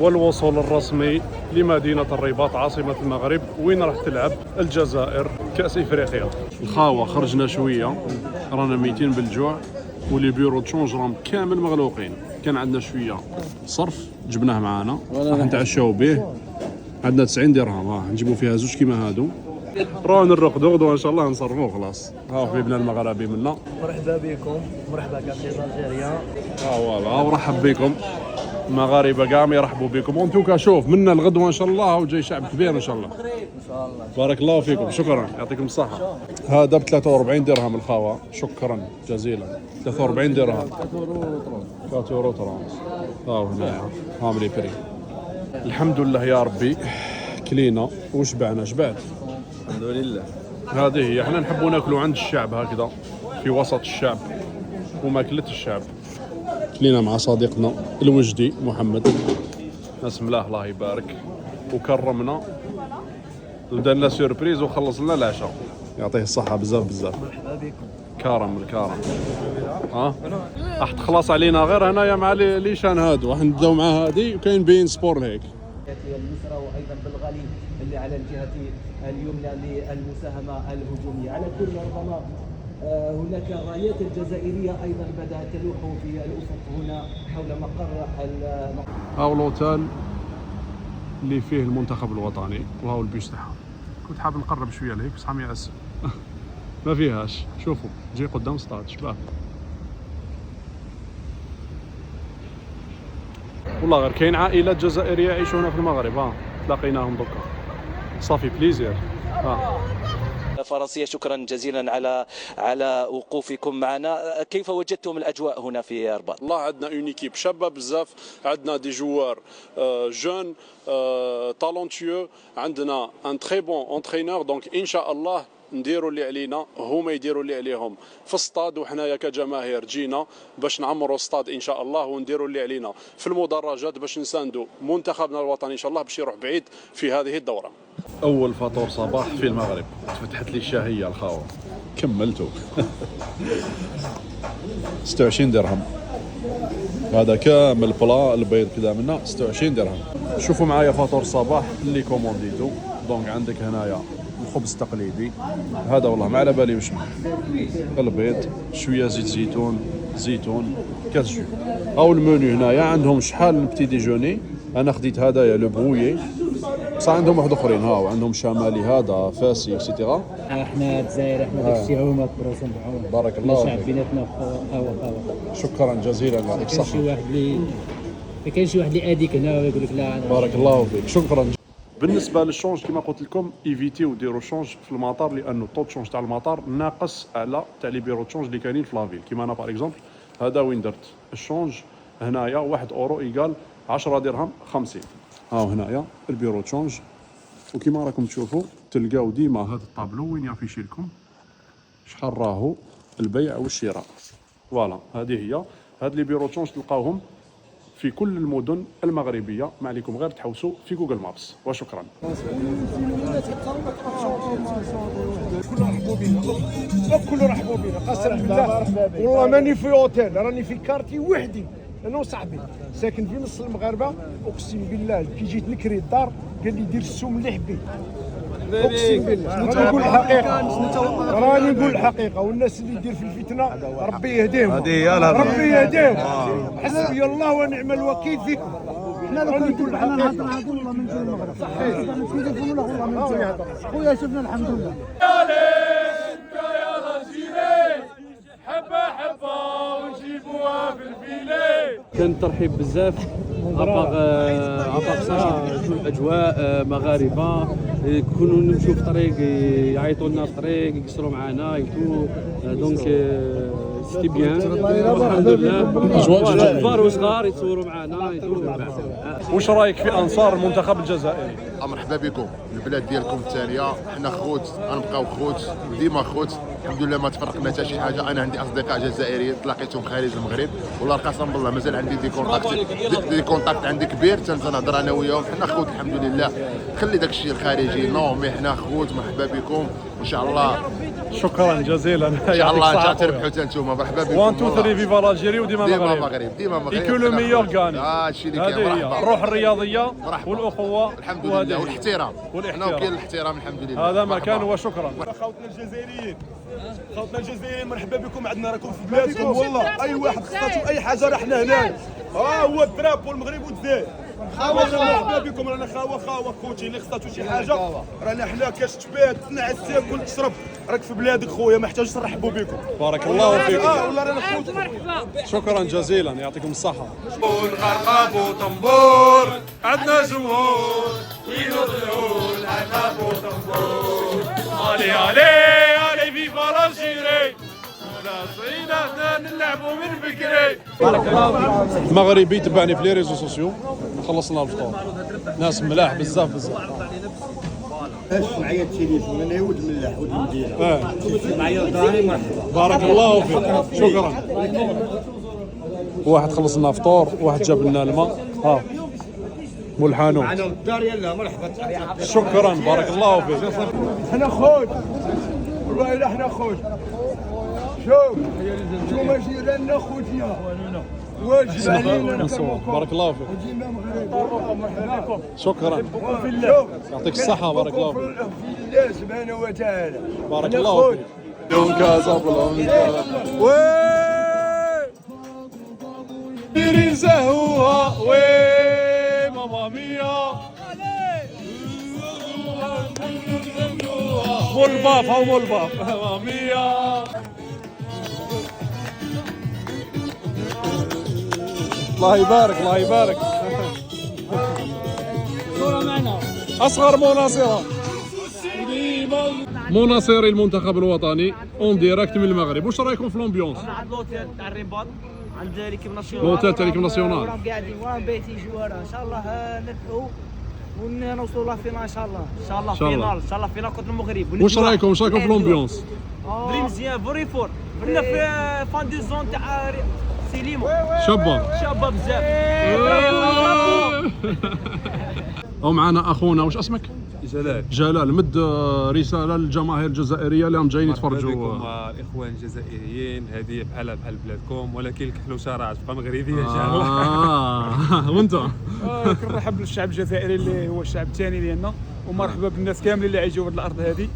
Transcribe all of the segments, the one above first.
والوصول الرسمي لمدينة الرباط عاصمة المغرب، وين راح تلعب الجزائر كأس إفريقيا. الخاوة خرجنا شوية، رانا ميتين بالجوع، ولي بيرو تشونج راهم كامل مغلوقين. كان عندنا شوية صرف جبناه معانا راح نتعشاو به، عندنا 90 درهم نجيبو فيها زوج كيما هادو، رانا نرقدو غدوة ان شاء الله نصرفو خلاص. حبيبنا المغاربي منا، مرحبا بكم، مرحبا كاسيز الجزائريين. فوالا ورحب بكم المغاربه كاع يرحبوا بكم. وانتوكا شوف منا الغدوه ان شاء الله، وجاي شعب كبير ان شاء الله. ان شاء الله. بارك الله فيكم، شكرا يعطيكم الصحه. هذا ب 43 درهم الخاوه، شكرا جزيلا. 43 درهم 4 يورو 30. ها هنايا هام لي بري. الحمد لله يا ربي كلينا وشبعنا. شبعت الحمد لله. هذه هي، احنا نحبوا ناكلوا عند الشعب هكذا في وسط الشعب وماكلة الشعب. كلينا مع صديقنا الوجدي محمد، ناس ملاه الله يبارك، وكرمنا ودارنا سيربريز وخلص لنا العشاء. يعطيه الصحة بزاف بزاف. مرحبا بكم. كرم الكرم. راح تخلص علينا غير هنايا مع لي شان هادو، راح نبداو مع هادي وكاين بين سبور هيك. اليسرى وايضا بالغالي اللي على الجهة اليمنى للمساهمة الهجومية. على كل ربما هناك رايات الجزائرية ايضا بدأت تلوح في الافق هنا حول مقر هاو الاوتيل اللي فيه المنتخب الوطني، وهاو البيش تاعها. كنت حاب نقرب شويه لهيك بصح يأس ما فيهاش. شوفوا جاي قدام ستاد شباب، والله غير كاين عائلات جزائريه يعيشون في المغرب، تلاقيناهم دوكا صافي بليزير. فرنسية، شكرا جزيلا على وقوفكم معنا. كيف وجدتم الأجواء هنا في الرباط؟ والله عندنا اون ايكيب شابه بزاف، عندنا دي جوار جون تالونتيو، عندنا ان تري بون انترينور. دونك ان شاء الله نديروا اللي علينا، هما يديروا اللي عليهم في الصطاد، وحنايا كجماهير جينا باش نعمروا الصطاد ان شاء الله، ونديروا اللي علينا في المدرجات باش نساندوا منتخبنا الوطني ان شاء الله باش يروح بعيد في هذه الدوره. اول فطور صباح في المغرب، تفتحت لي الشاهيه الخاوه كملته 26 درهم هذا كامل بلا البيض كذا منا 26 درهم. شوفوا معايا فطور الصباح اللي كومونديتو. دونك عندك هنايا الخبز التقليدي هذا، والله ما على بالي وشنو، البيض شويه زيتون كاس جو. او المنيو هنايا عندهم شحال البتي ديجوني، انا خديت هذايا لو برويي، بصح عندهم واحد اخرين هاو عندهم شمالي هذا فاسي اكسيتيرا. احنا الجزائر احنا داكشي هما كبروسون بعون. بارك الله الشعب فيك. بيناتنا هوا شكرا جزيلا يعطيك الصحه. شي واحد اللي ما كاينش شي واحد اللي اديك هنا ويقول لك لا أنا بارك الله فيك، شكرا. بالنسبه للشونج كما قلت لكم ايفيتيو ديروا شونج في المطار، لانه الطو شونج تاع المطار ناقص على تاع لي بيرو شونج اللي كاينين في لافيل. كيما انا باغ اكزومبل هذا وين درت الشونج هنايا 1 اورو ايكال 10 درهم 50. هاو هنايا البيرو شونج، وكما راكم تشوفوا تلقاو ديما هذا الطابلو وين يافيشي لكم شحال راهو البيع والشراء. فوالا هذه هي، هاد لي بيرو شونج تلقاوهم في كل المدن المغربيه، ما عليكم غير تحوسوا في جوجل مابس. وشكرا. كله رحبوا بينا قسم بالله. والله ماني في اوتيل، راني في كارتي وحدي انا وصاحبي ساكن في نص المغاربه. اقسم بالله كي جيت نكري الدار قال لي دير السوم اللي حبيت. اقسم بالله راني نقول الحقيقه، راني نقول الحقيقه. والناس اللي يدير في الفتنه ربي يهديهم، ربي يهديهم. حسبي الله ونعم الوكيل فيكم. احنا لو كنت احنا نهضر هذا والله من جهه المغرب صحيح نتكلم ولا والله من جهه خويا شفنا الحمد لله. كان ترحيب بزاف عطاق صراحه الاجواء مغاربه. كنا نمشوا في طريق يعيطوا لنا في طريق يقصروا معنا ايتو. دونك سيتي بيان الحمد لله. كبار وصغار يتصوروا معنا ايتو. واش رايك في انصار المنتخب الجزائري؟ مرحبا بكم، البلاد ديالكم الثانيه. حنا خوت غنبقاو خوت ديما خوت الحمد لله. ما تفرقنا حتى شي حاجه. انا عندي اصدقاء جزائريين تلاقيتهم خارج المغرب، والله القسم بالله مازال عندي دي كونتاكت عندي كبير تنهضر انا وياهم. حنا خوت الحمد لله. خلي داك الشيء الخارجي نو، مي حنا خوت. مرحبا بكم ان شاء الله. شكرا جزيلا. ان شاء الله تربحوا حتى انتم. مرحبا بكم. 1 2 3 فيفا الجيري وديما مغرب. ديما مغرب. ايكو لو ميور غاني. هادشي اللي كاين. هذه هي الروح الرياضيه والاخوه الحمد لله والاحترام. حنا وكاين الاحترام الحمد لله. هذا ما كان وشكرا. خوتنا الجزائريين مرحبا بكم عندنا، راكم في بلادكم والله. اي واحد خصاتو اي حاجه راه حنا هنايا. هو الدراب والمغرب والجزائر. مرحبا بكم. رانا خاوه خوتي اللي خصاتو شي حاجه رانا حنا كاش تبات تنعس تاكل تشرب. راك في بلادك خويا ما محتاجش نرحبوا بكم. بارك الله فيكم. والله رانا خوت. شكرا جزيلا يعطيكم الصحه. الغرقاب وطنبور عندنا جمهور ينوضوا الغرقاب وطنبور. علي علي فيفا الجيري صعيدة نلعبوا من بكري. بارك الله فيك. مغربي تبعني في لي ريزو سوسيو. خلصنا الفطور. ناس ملاح بزاف. معايا التليفون انا ولد ملاح ولد المدينه. معايا داري مرحبا. بارك الله فيك. شكرا. واحد خلص لنا فطور، واحد جاب لنا الماء. ها مول الحانوت. معنا الدار يلا مرحبا. شكرا بارك الله فيك. احنا خوت والله احنا خوت. شوف انتوما جيراننا خوتنا واجب علينا بارك الله فيك. شكرا يعطيك الصحة. بارك الله فيك. في الله سبحانه وتعالى. بارك الله فيك. يوم كازابلانكا وي ريزاوها وي ماما ميا مول باف هاو مول باف ماما ميا. الله يبارك الله يبارك. اصغر مناصره مناصري المنتخب الوطني اون ديريكت من المغرب. واش رايكم في الامبيونس؟ انا عند لوتيل تاع الرباط عند ليكيب ناسيونال. لوتيل تاع ليكيب ناسيونال. راهم قاعدين بايتين جواره ان شاء الله نربحوا ونوصلوا للفينال ان شاء الله. ان شاء الله فينال ان شاء الله فينال كونتر المغرب. واش رايكم في الامبيونس؟ فري مزيان فري فور. كنا في فان دي زون تاع سيليمو. شابه بزاف. ومعنا اخونا واش اسمك؟ جلال. مد رساله للجماهير الجزائريه اللي راهم جايين يتفرجوا. الاخوان الجزائريين هذه بحال بلادكم ولكن الكحلوشه راه تبقى مغربيه ان شاء الله. وانت؟ كنرحب بالشعب الجزائري اللي هو الشعب الثاني ديالنا، ومرحبا بالناس كاملين اللي عايشوا في الارض هذه،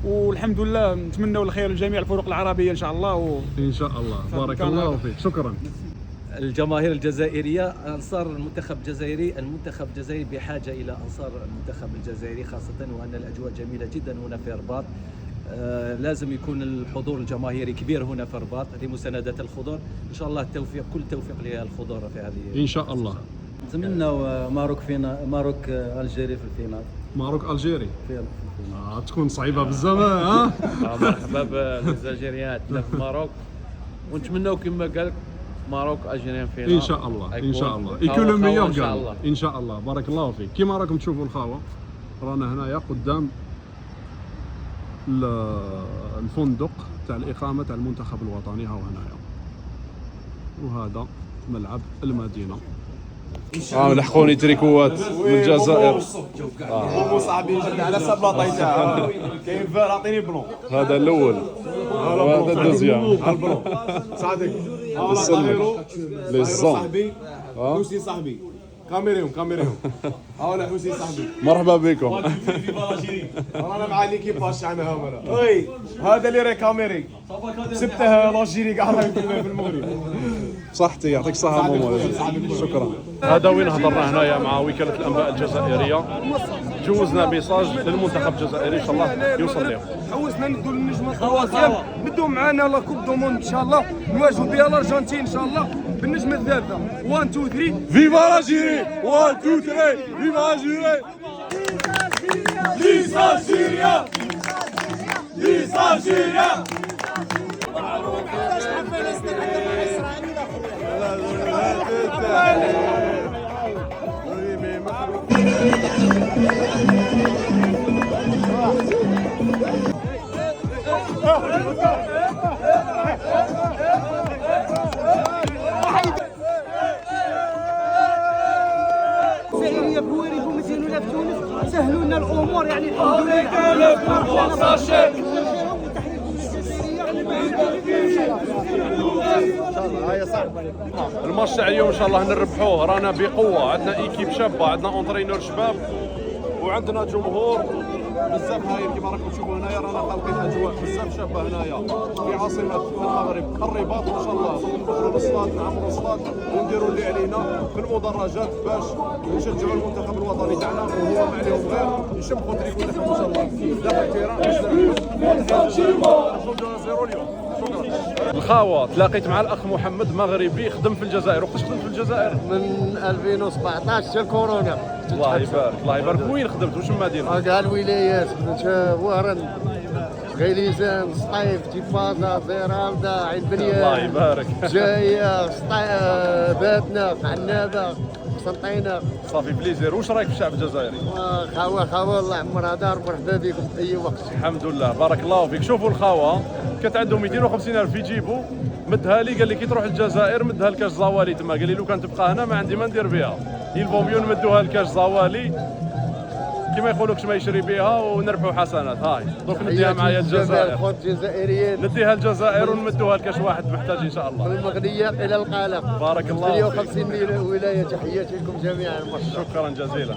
والحمد لله نتمنوا الخير لجميع الفرق العربيه ان شاء الله. ان شاء الله. بارك الله فيك. شكرا. الجماهير الجزائرية أنصار المنتخب الجزائري. المنتخب الجزائري بحاجة إلى أنصار المنتخب الجزائري خاصة وأن الأجواء جميلة جدا هنا في الرباط. لازم يكون الحضور الجماهيري كبير هنا في الرباط لمساندة الخضر. إن شاء الله التوفيق كل توفيق للخضر في هذه إن شاء الله. نتمنى ماروك الجيري في الفينال. ماروك الجيري تكون صعيبة بزاف. ها مرحبا بالجزائريين في ماروك، ونتمناو كما قال ماروك الجيريان فينا ان شاء الله. ان شاء الله يكون لو ميور كاع ان شاء الله. بارك الله فيك. كما راكم تشوفوا الخاوه رانا هنايا قدام الفندق تاع الاقامه تاع المنتخب الوطني. هاو هنايا وهذا ملعب المدينه. لحقوني تريكوات من الجزائر. صاحبي جد على سبلاطه تاعها كاين فار عطيني بلون. هذا الاول وهذا الدوزيام. صادق لي زون صاحبي حسين صاحبي كاميريهم هاولا حسين صاحبي. مرحبا بكم. رانا مع ليكيباج تاعنا هاولا. وي هذا اللي راي كاميري سبته لاجيري كاع راهي في المغرب. صحتي يعطيك الصحة ماما. شكرا. هذا وين هضرنا هنايا مع وكالة الأنباء الجزائرية. جوزنا ميساج للمنتخب الجزائري إن شاء الله يوصل لهم. حوسنا ندوا للنجم الخواتيم بدوا معنا لا كوب دو موند ان شاء الله نواجهوا بها الارجنتين ان شاء الله بالنجمه الثالثه. 1 2 3 فيفا الجيري. 1 2 3 فيفا الجيري. ليس الجيريا ليس الجيريا. الجزائريه بوارد ومزيانونا في تونس سهلوا لنا الامور يعني الحمد لله. الماتش تاع اليوم ان شاء الله نربحوه، رانا بقوه، عندنا ايكيب شابه، عندنا اونترينور شباب وعندنا جمهور بزاف هايل كما راكم تشوفوا هنايا. رانا خالقين اجواء بزاف شابه هنايا في عاصمه المغرب الرباط. ان شاء الله ندخلوا للصاد، نعمروا الصاد ونديروا اللي علينا في المدرجات باش نشجعوا المنتخب الوطني تاعنا، وهو ما عليهم غير يشمخوا تريكو تاعهم ان شاء الله داخل التيران باش نربحوا 0 اليوم. شكرا. الخاوه تلاقيت مع الاخ محمد مغربي خدم في الجزائر. وقتاش خدمت في الجزائر؟ من 2017 حتى الكورونا. الله يبارك الله يبارك. وين خدمت؟ واش المدينه؟ كاع الولايات، خدمت وهران، غليزان، سطيف، تيفازا، زيرالدا، عين بنيان. الله يبارك. جايه باتنا، عنابه، قسنطينه. صافي بليزير. واش رايك في الشعب الجزائري؟ خاوه الله عمرها دار، مرحبا بكم في اي وقت. الحمد لله بارك الله فيك. شوفوا الخاوه كانت عندهم 250,000 في جيبو، مدها لي قال لي كي تروح للجزائر مدها لكاش زوالي تما، قال لي لو كان تبقى هنا ما عندي ما ندير بها، يلفو ميو نمدوها لكاش زوالي كما يقولوكش ما يشري بها ونربحوا حسنات. هاي دوك نديها معايا الجزائر، خوت الجزائريين نديها الجزائر ونمدوها لكاش واحد محتاج ان شاء الله. من المغربيه الى القلم. بارك الله فيك. 58 ولايه، تحياتي لكم جميعا. شكرا جزيلا.